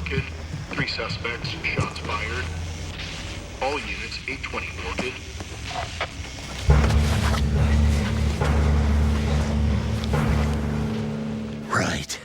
Orchid. 3 suspects, shots fired. All units 820 Orchid. Right.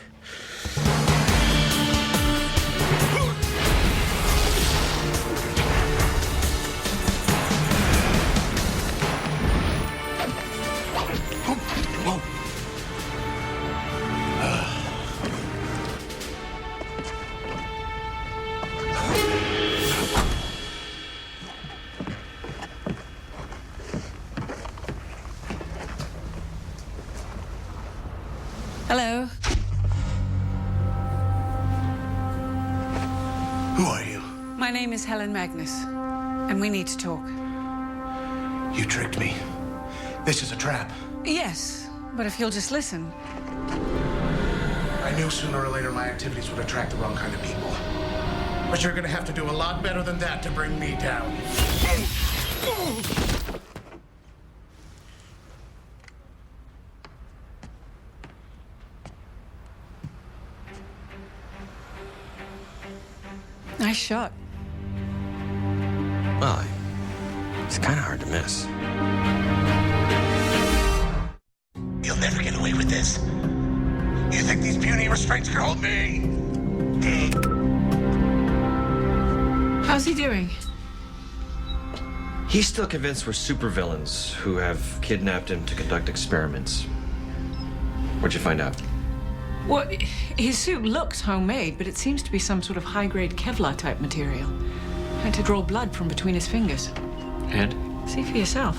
Hello. Who are you? My name is Helen Magnus, and we need to talk. You tricked me. This is a trap. Yes, but if you'll just listen. I knew sooner or later my activities would attract the wrong kind of people. But you're gonna have to do a lot better than that to bring me down. Nice shot. Well, it's kind of hard to miss. You'll never get away with this. You think these puny restraints can hold me? How's he doing? He's still convinced we're supervillains who have kidnapped him to conduct experiments. What'd you find out? Well, his suit looks homemade, but it seems to be some sort of high-grade Kevlar type material. Had to draw blood from between his fingers. And? See for yourself.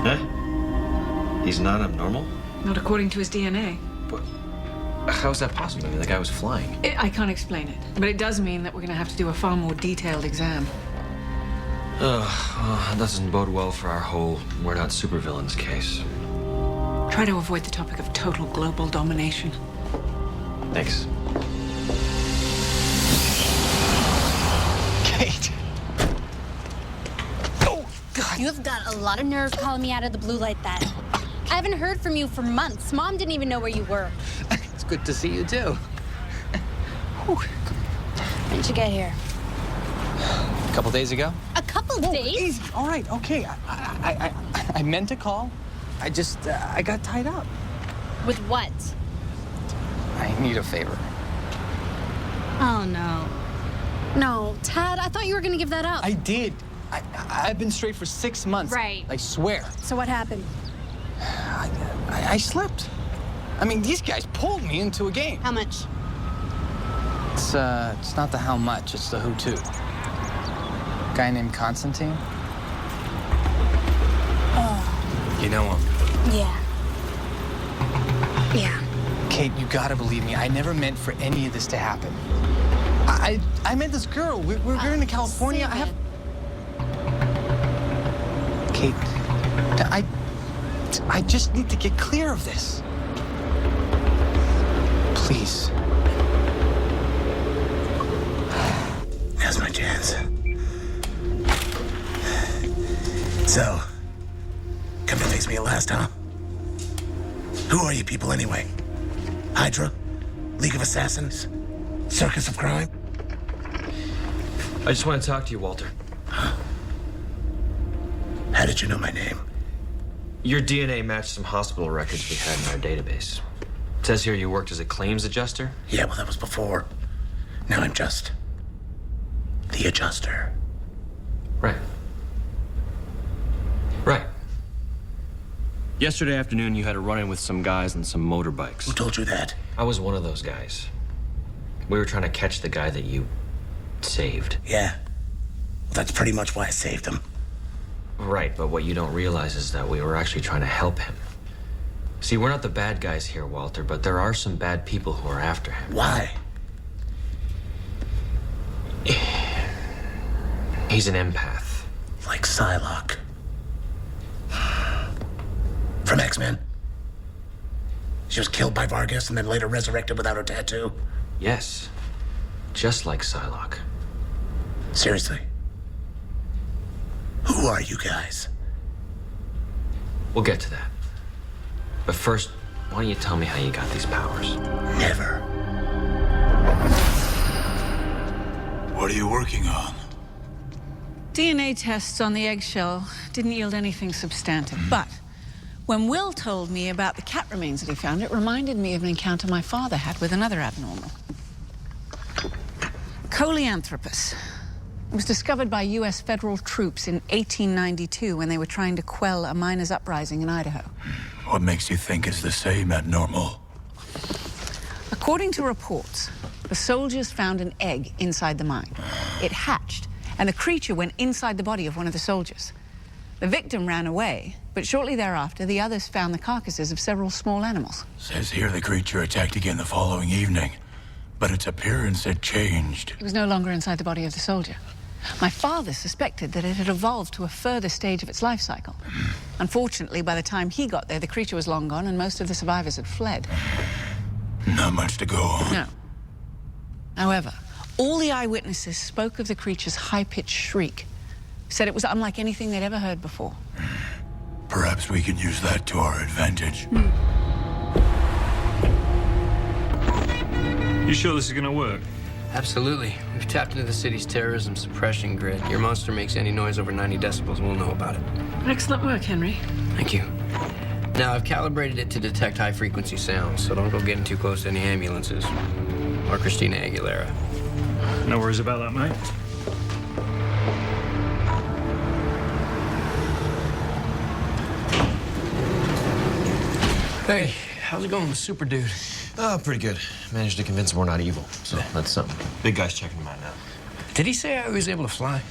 Huh? He's not abnormal? Not according to his DNA. But how is that possible? I mean, the guy was flying. I can't explain it, but it does mean that we're going to have to do a far more detailed exam. Well, that doesn't bode well for our whole we're not supervillains case. Try to avoid the topic of total global domination. Thanks. Kate. Oh, God. You have got a lot of nerve calling me out of the blue like that. I haven't heard from you for months. Mom didn't even know where you were. It's good to see you, too. When did you get here? A couple days ago. A couple days? Easy. All right, okay. I meant to call. I just, I got tied up. With what? I need a favor. Oh, no. No, Tad, I thought you were going to give that up. I did. I've been straight for 6 months. Right. I swear. So what happened? I slipped. I mean, these guys pulled me into a game. How much? It's not the how much, it's the who to. Guy named Constantine. You know him? Yeah. Yeah. Kate, you gotta believe me. I never meant for any of this to happen. I met this girl. We're going to California. Save it. Kate, I just need to get clear of this. Please. Now's my chance. So, come to face me at last, huh? Who are you people anyway? Hydra? League of Assassins? Circus of Crime? I just want to talk to you, Walter. How did you know my name? Your DNA matched some hospital records we had in our database. It says here you worked as a claims adjuster. Yeah, well, that was before. Now I'm just the adjuster. Right. Right. Yesterday afternoon, you had a run-in with some guys on some motorbikes. Who told you that? I was one of those guys. We were trying to catch the guy that you saved. Yeah. Well, that's pretty much why I saved him. Right, but what you don't realize is that we were actually trying to help him. See, we're not the bad guys here, Walter, but there are some bad people who are after him. Why? He's an empath. Like Psylocke. From X-Men. She was killed by Vargas and then later resurrected without her tattoo. Yes, just like Psylocke. Seriously. Who are you guys? We'll get to that. But first, why don't you tell me how you got these powers? Never. What are you working on? DNA tests on the eggshell didn't yield anything substantive, but when Will told me about the cat remains that he found, it reminded me of an encounter my father had with another abnormal. Coleanthropus. It was discovered by U.S. federal troops in 1892 when they were trying to quell a miners' uprising in Idaho. What makes you think it's the same abnormal? According to reports, the soldiers found an egg inside the mine. It hatched, and the creature went inside the body of one of the soldiers. The victim ran away, but shortly thereafter, the others found the carcasses of several small animals. Says here the creature attacked again the following evening, but its appearance had changed. It was no longer inside the body of the soldier. My father suspected that it had evolved to a further stage of its life cycle. Unfortunately, by the time he got there, the creature was long gone and most of the survivors had fled. Not much to go on. No. However, all the eyewitnesses spoke of the creature's high-pitched shriek, said it was unlike anything they'd ever heard before. Perhaps we can use that to our advantage. You sure this is gonna work? Absolutely. We've tapped into the city's terrorism suppression grid. Your monster makes any noise over 90 decibels, we'll know about it. Excellent work, Henry. Thank you. Now, I've calibrated it to detect high-frequency sounds, so don't go getting too close to any ambulances. Or Christina Aguilera. No worries about that, mate. Hey, how's it going with Super Dude? Oh, pretty good. Managed to convince him we're not evil, so that's something. Big guy's checking him out now. Did he say I was able to fly?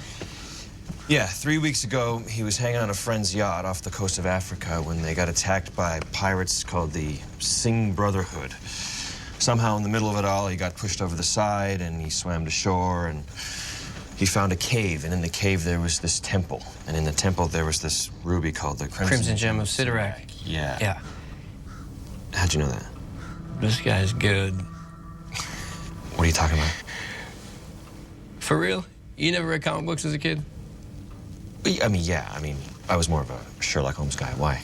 Yeah, 3 weeks ago, he was hanging on a friend's yacht off the coast of Africa when they got attacked by pirates called the Singh Brotherhood. Somehow, in the middle of it all, he got pushed over the side, and he swam to shore, and he found a cave, and in the cave there was this temple. And in the temple there was this ruby called the Crimson Gem of Sidorak. Yeah. Yeah. How'd you know that? This guy's good. What are you talking about? For real? You never read comic books as a kid? I mean, yeah. I was more of a Sherlock Holmes guy. Why?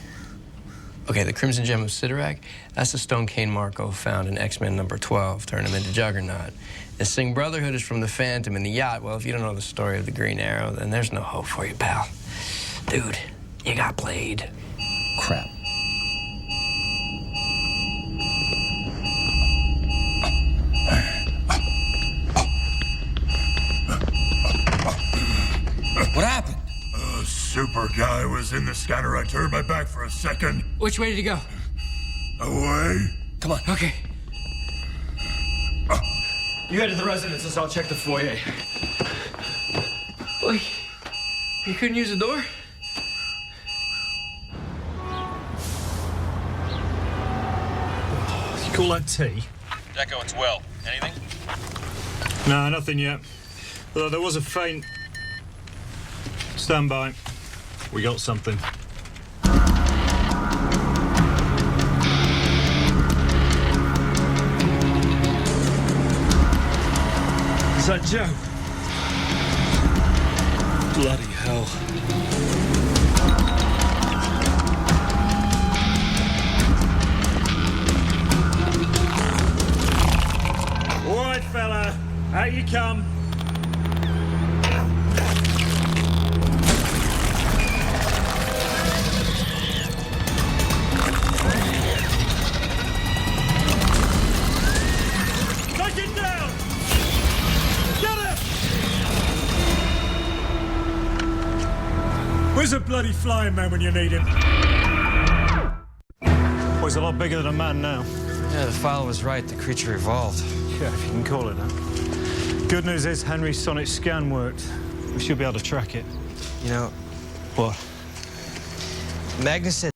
Okay, the Crimson Gem of Sidorak, that's the stone Kane Marco found in X-Men number 12, turned him into Juggernaut. The Singh Brotherhood is from the Phantom and the yacht. Well, if you don't know the story of the Green Arrow, then there's no hope for you, pal. Dude, you got played. Crap. What happened? Super guy was in the scanner. I turned my back for a second. Which way did he go? Away. Come on. Okay. You head to the residences, I'll check the foyer. Wait, you couldn't use the door? You call that tea? Deco, it's Will. Anything? No, nothing yet. Although there was a faint... Stand by. We got something. Is that Joe? Bloody hell. All right, fella. Out you come. Take it down! Get it! Where's a bloody flying man when you need him? Well, he's a lot bigger than a man now. Yeah, the file was right. The creature evolved. Yeah, if you can call it that. Good news is Henry's sonic scan worked. We should be able to track it. You know, What? Magnus said